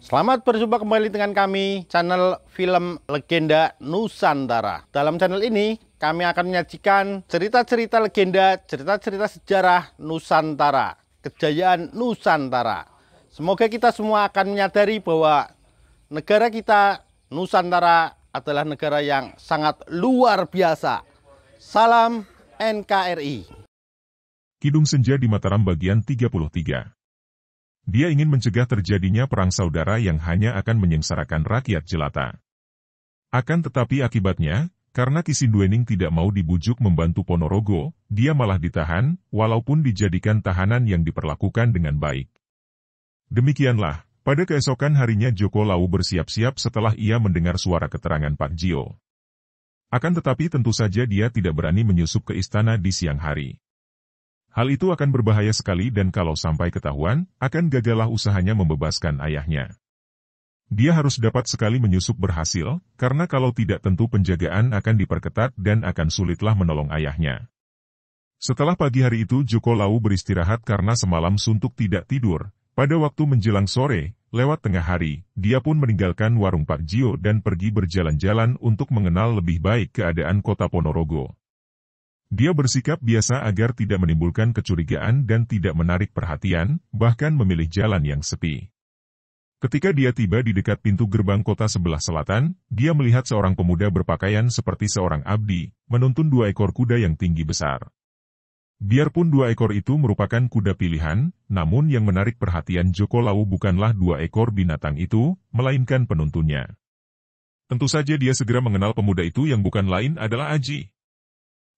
Selamat berjumpa kembali dengan kami, channel Film Legenda Nusantara. Dalam channel ini, kami akan menyajikan cerita-cerita legenda, cerita-cerita sejarah Nusantara, kejayaan Nusantara. Semoga kita semua akan menyadari bahwa negara kita, Nusantara, adalah negara yang sangat luar biasa. Salam NKRI. Kidung Senja di Mataram bagian 33. Dia ingin mencegah terjadinya perang saudara yang hanya akan menyengsarakan rakyat jelata. Akan tetapi akibatnya, karena Ki Sinduening tidak mau dibujuk membantu Ponorogo, dia malah ditahan, walaupun dijadikan tahanan yang diperlakukan dengan baik. Demikianlah, pada keesokan harinya Joko Lawu bersiap-siap setelah ia mendengar suara keterangan Pak Jio. Akan tetapi tentu saja dia tidak berani menyusup ke istana di siang hari. Hal itu akan berbahaya sekali dan kalau sampai ketahuan, akan gagallah usahanya membebaskan ayahnya. Dia harus dapat sekali menyusup berhasil, karena kalau tidak tentu penjagaan akan diperketat dan akan sulitlah menolong ayahnya. Setelah pagi hari itu Joko Lawu beristirahat karena semalam suntuk tidak tidur. Pada waktu menjelang sore, lewat tengah hari, dia pun meninggalkan warung Pak Jio dan pergi berjalan-jalan untuk mengenal lebih baik keadaan kota Ponorogo. Dia bersikap biasa agar tidak menimbulkan kecurigaan dan tidak menarik perhatian, bahkan memilih jalan yang sepi. Ketika dia tiba di dekat pintu gerbang kota sebelah selatan, dia melihat seorang pemuda berpakaian seperti seorang abdi, menuntun 2 ekor kuda yang tinggi besar. Biarpun 2 ekor itu merupakan kuda pilihan, namun yang menarik perhatian Joko Lawu bukanlah 2 ekor binatang itu, melainkan penuntunnya. Tentu saja dia segera mengenal pemuda itu yang bukan lain adalah Aji.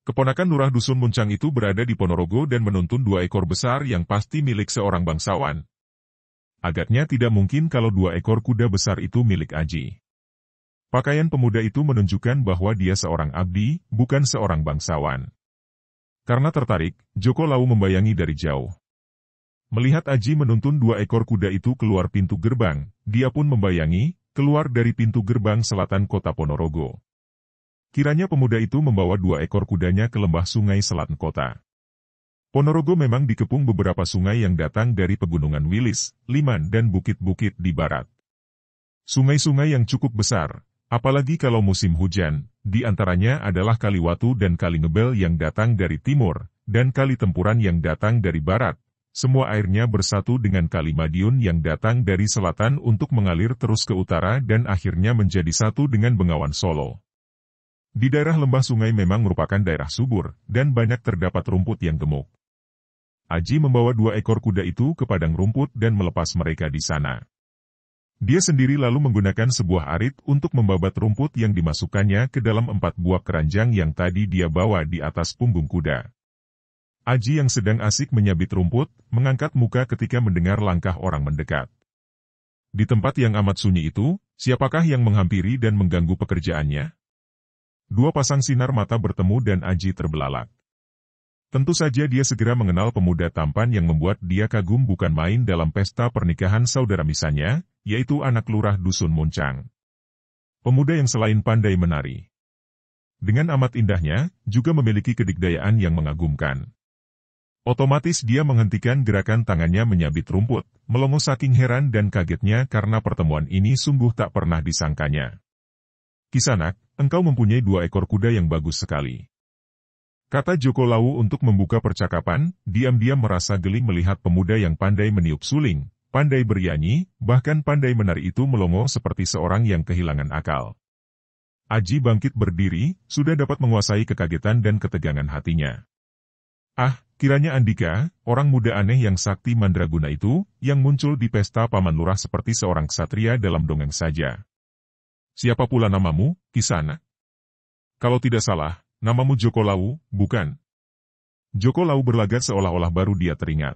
Keponakan Lurah Dusun Muncang itu berada di Ponorogo dan menuntun 2 ekor besar yang pasti milik seorang bangsawan. Agaknya tidak mungkin kalau 2 ekor kuda besar itu milik Aji. Pakaian pemuda itu menunjukkan bahwa dia seorang abdi, bukan seorang bangsawan. Karena tertarik, Joko Lawu membayangi dari jauh. Melihat Aji menuntun 2 ekor kuda itu keluar pintu gerbang, dia pun membayangi, keluar dari pintu gerbang selatan kota Ponorogo. Kiranya pemuda itu membawa 2 ekor kudanya ke lembah sungai selatan kota. Ponorogo memang dikepung beberapa sungai yang datang dari pegunungan Wilis, Liman dan bukit-bukit di barat. Sungai-sungai yang cukup besar, apalagi kalau musim hujan, di antaranya adalah Kali Watu dan Kali Ngebel yang datang dari timur, dan Kali Tempuran yang datang dari barat. Semua airnya bersatu dengan Kali Madiun yang datang dari selatan untuk mengalir terus ke utara dan akhirnya menjadi satu dengan Bengawan Solo. Di daerah lembah sungai memang merupakan daerah subur, dan banyak terdapat rumput yang gemuk. Aji membawa 2 ekor kuda itu ke padang rumput dan melepas mereka di sana. Dia sendiri lalu menggunakan sebuah arit untuk membabat rumput yang dimasukkannya ke dalam 4 buah keranjang yang tadi dia bawa di atas punggung kuda. Aji yang sedang asik menyabit rumput, mengangkat muka ketika mendengar langkah orang mendekat. Di tempat yang amat sunyi itu, siapakah yang menghampiri dan mengganggu pekerjaannya? 2 pasang sinar mata bertemu dan Aji terbelalak. Tentu saja dia segera mengenal pemuda tampan yang membuat dia kagum bukan main dalam pesta pernikahan saudara misannya, yaitu anak lurah Dusun Muncang. Pemuda yang selain pandai menari, dengan amat indahnya, juga memiliki kedikdayaan yang mengagumkan. Otomatis dia menghentikan gerakan tangannya menyabit rumput, melongo saking heran dan kagetnya karena pertemuan ini sungguh tak pernah disangkanya. Kisanak, engkau mempunyai 2 ekor kuda yang bagus sekali. Kata Joko Lawu untuk membuka percakapan, diam-diam merasa geli melihat pemuda yang pandai meniup suling, pandai bernyanyi, bahkan pandai menari itu melongo seperti seorang yang kehilangan akal. Aji bangkit berdiri, sudah dapat menguasai kekagetan dan ketegangan hatinya. Ah, kiranya Andika, orang muda aneh yang sakti mandraguna itu, yang muncul di pesta Paman Lurah seperti seorang ksatria dalam dongeng saja. Siapa pula namamu, Kisanak? Kalau tidak salah, namamu Joko Lawu, bukan? Joko Lawu berlagak seolah-olah baru dia teringat.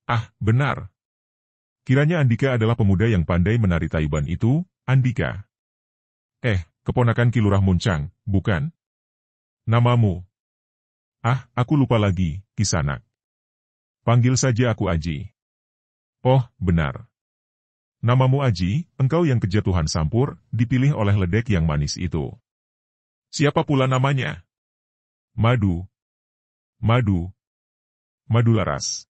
Ah, benar. Kiranya Andika adalah pemuda yang pandai menari tayuban itu, Andika. Keponakan Ki Lurah Muncang, bukan? Namamu? Ah, aku lupa lagi, Kisanak. Panggil saja aku Aji. Oh, benar. Namamu Aji, engkau yang kejatuhan sampur, dipilih oleh ledek yang manis itu. Siapa pula namanya? Madu. Madu Laras.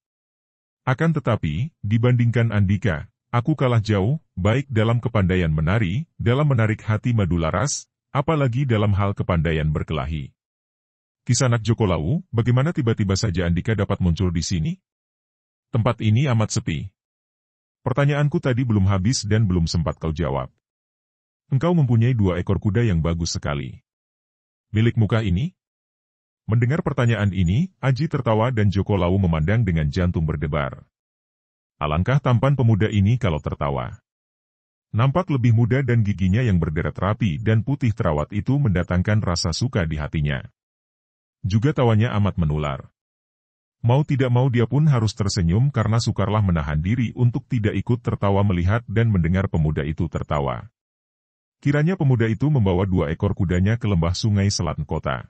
Akan tetapi, dibandingkan Andika, aku kalah jauh, baik dalam kepandaian menari, dalam menarik hati Madu Laras, apalagi dalam hal kepandaian berkelahi. Kisanak Joko Lawu, bagaimana tiba-tiba saja Andika dapat muncul di sini? Tempat ini amat sepi. Pertanyaanku tadi belum habis dan belum sempat kau jawab. Engkau mempunyai 2 ekor kuda yang bagus sekali. Milikmu kah ini? Mendengar pertanyaan ini, Aji tertawa dan Joko Lawu memandang dengan jantung berdebar. Alangkah tampan pemuda ini kalau tertawa. Nampak lebih muda dan giginya yang berderet rapi dan putih terawat itu mendatangkan rasa suka di hatinya. Juga tawanya amat menular. Mau tidak mau dia pun harus tersenyum karena sukarlah menahan diri untuk tidak ikut tertawa melihat dan mendengar pemuda itu tertawa. Kiranya pemuda itu membawa 2 ekor kudanya ke lembah sungai selatan kota.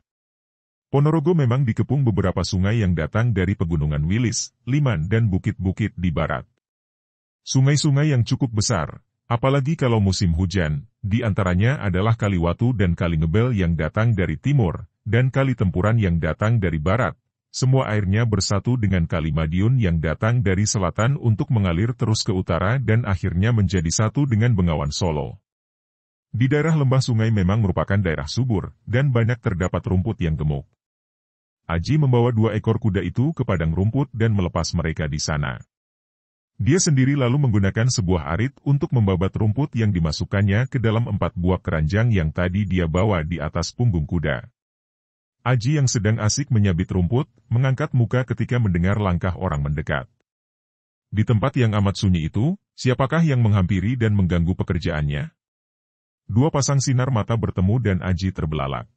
Ponorogo memang dikepung beberapa sungai yang datang dari pegunungan Wilis, Liman dan bukit-bukit di barat. Sungai-sungai yang cukup besar, apalagi kalau musim hujan, di antaranya adalah Kali Watu dan Kali Ngebel yang datang dari timur, dan Kali Tempuran yang datang dari barat. Semua airnya bersatu dengan Kali Madiun yang datang dari selatan untuk mengalir terus ke utara dan akhirnya menjadi satu dengan Bengawan Solo. Di daerah lembah sungai memang merupakan daerah subur, dan banyak terdapat rumput yang gemuk. Aji membawa 2 ekor kuda itu ke padang rumput dan melepas mereka di sana. Dia sendiri lalu menggunakan sebuah arit untuk membabat rumput yang dimasukkannya ke dalam 4 buah keranjang yang tadi dia bawa di atas punggung kuda. Aji yang sedang asik menyabit rumput, mengangkat muka ketika mendengar langkah orang mendekat. Di tempat yang amat sunyi itu, siapakah yang menghampiri dan mengganggu pekerjaannya? 2 pasang sinar mata bertemu dan Aji terbelalak.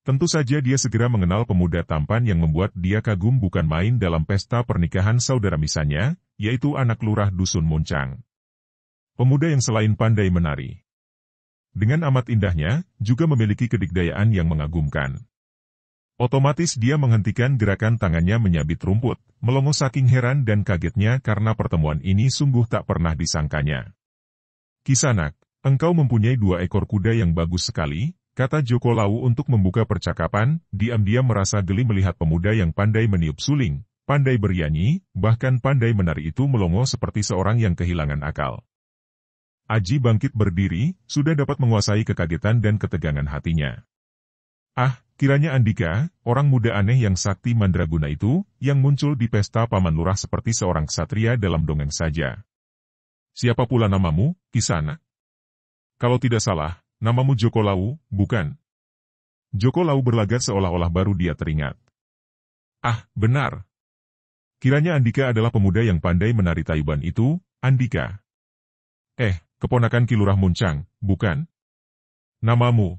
Tentu saja dia segera mengenal pemuda tampan yang membuat dia kagum bukan main dalam pesta pernikahan saudara misannya, yaitu anak lurah Dusun Muncang. Pemuda yang selain pandai menari, dengan amat indahnya, juga memiliki kedikdayaan yang mengagumkan. Otomatis dia menghentikan gerakan tangannya menyabit rumput, melongo saking heran dan kagetnya karena pertemuan ini sungguh tak pernah disangkanya. Kisanak, engkau mempunyai 2 ekor kuda yang bagus sekali, kata Joko Lawu untuk membuka percakapan, diam-diam merasa geli melihat pemuda yang pandai meniup suling, pandai bernyanyi, bahkan pandai menari itu melongo seperti seorang yang kehilangan akal. Aji bangkit berdiri, sudah dapat menguasai kekagetan dan ketegangan hatinya. Ah, kiranya Andika, orang muda aneh yang sakti mandraguna itu, yang muncul di pesta Paman Lurah seperti seorang ksatria dalam dongeng saja. Siapa pula namamu, Kisanak? Kalau tidak salah, namamu Joko Lawu, bukan? Joko Lawu berlagak seolah-olah baru dia teringat. Ah, benar. Kiranya Andika adalah pemuda yang pandai menari tayuban itu, Andika. Keponakan Ki Lurah Muncang, bukan? Namamu?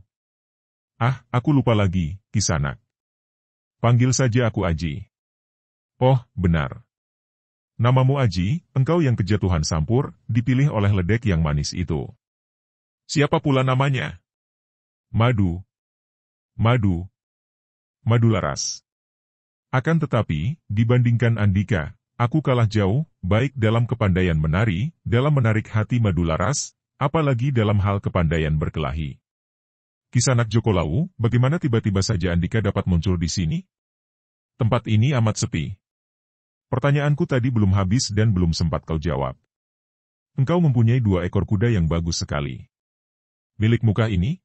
Ah, aku lupa lagi, Kisanak. Panggil saja aku Aji. Oh, benar. Namamu Aji, engkau yang kejatuhan sampur, dipilih oleh ledek yang manis itu. Siapa pula namanya? Madu. Madu Laras. Akan tetapi, dibandingkan Andika, aku kalah jauh, baik dalam kepandaian menari, dalam menarik hati Madu Laras, apalagi dalam hal kepandaian berkelahi. Kisanak Joko Lawu, bagaimana tiba-tiba saja Andika dapat muncul di sini? Tempat ini amat sepi. Pertanyaanku tadi belum habis dan belum sempat kau jawab. Engkau mempunyai 2 ekor kuda yang bagus sekali. Milikmu kah ini?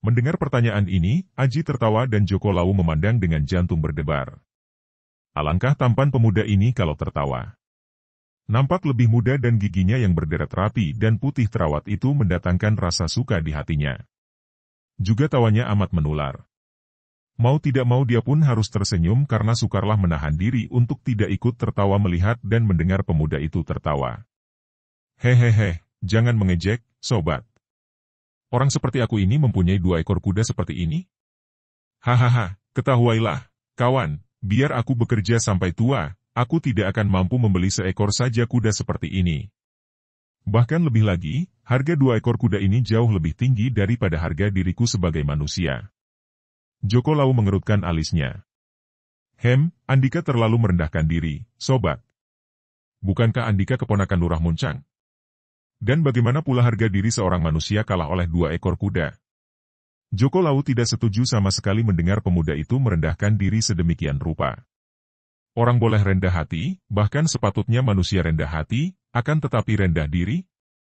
Mendengar pertanyaan ini, Aji tertawa dan Joko Lawu memandang dengan jantung berdebar. Alangkah tampan pemuda ini kalau tertawa. Nampak lebih muda dan giginya yang berderet rapi dan putih terawat itu mendatangkan rasa suka di hatinya. Juga tawanya amat menular. Mau tidak mau dia pun harus tersenyum karena sukarlah menahan diri untuk tidak ikut tertawa melihat dan mendengar pemuda itu tertawa. Hehehe, jangan mengejek, sobat. Orang seperti aku ini mempunyai 2 ekor kuda seperti ini? Hahaha, ketahuilah, kawan, biar aku bekerja sampai tua, aku tidak akan mampu membeli seekor saja kuda seperti ini. Bahkan lebih lagi, harga 2 ekor kuda ini jauh lebih tinggi daripada harga diriku sebagai manusia. Joko Lawu mengerutkan alisnya. Andika terlalu merendahkan diri, sobat. Bukankah Andika keponakan Lurah Muncang? Dan bagaimana pula harga diri seorang manusia kalah oleh 2 ekor kuda? Joko Lawu tidak setuju sama sekali mendengar pemuda itu merendahkan diri sedemikian rupa. Orang boleh rendah hati, bahkan sepatutnya manusia rendah hati, Akan tetapi rendah diri,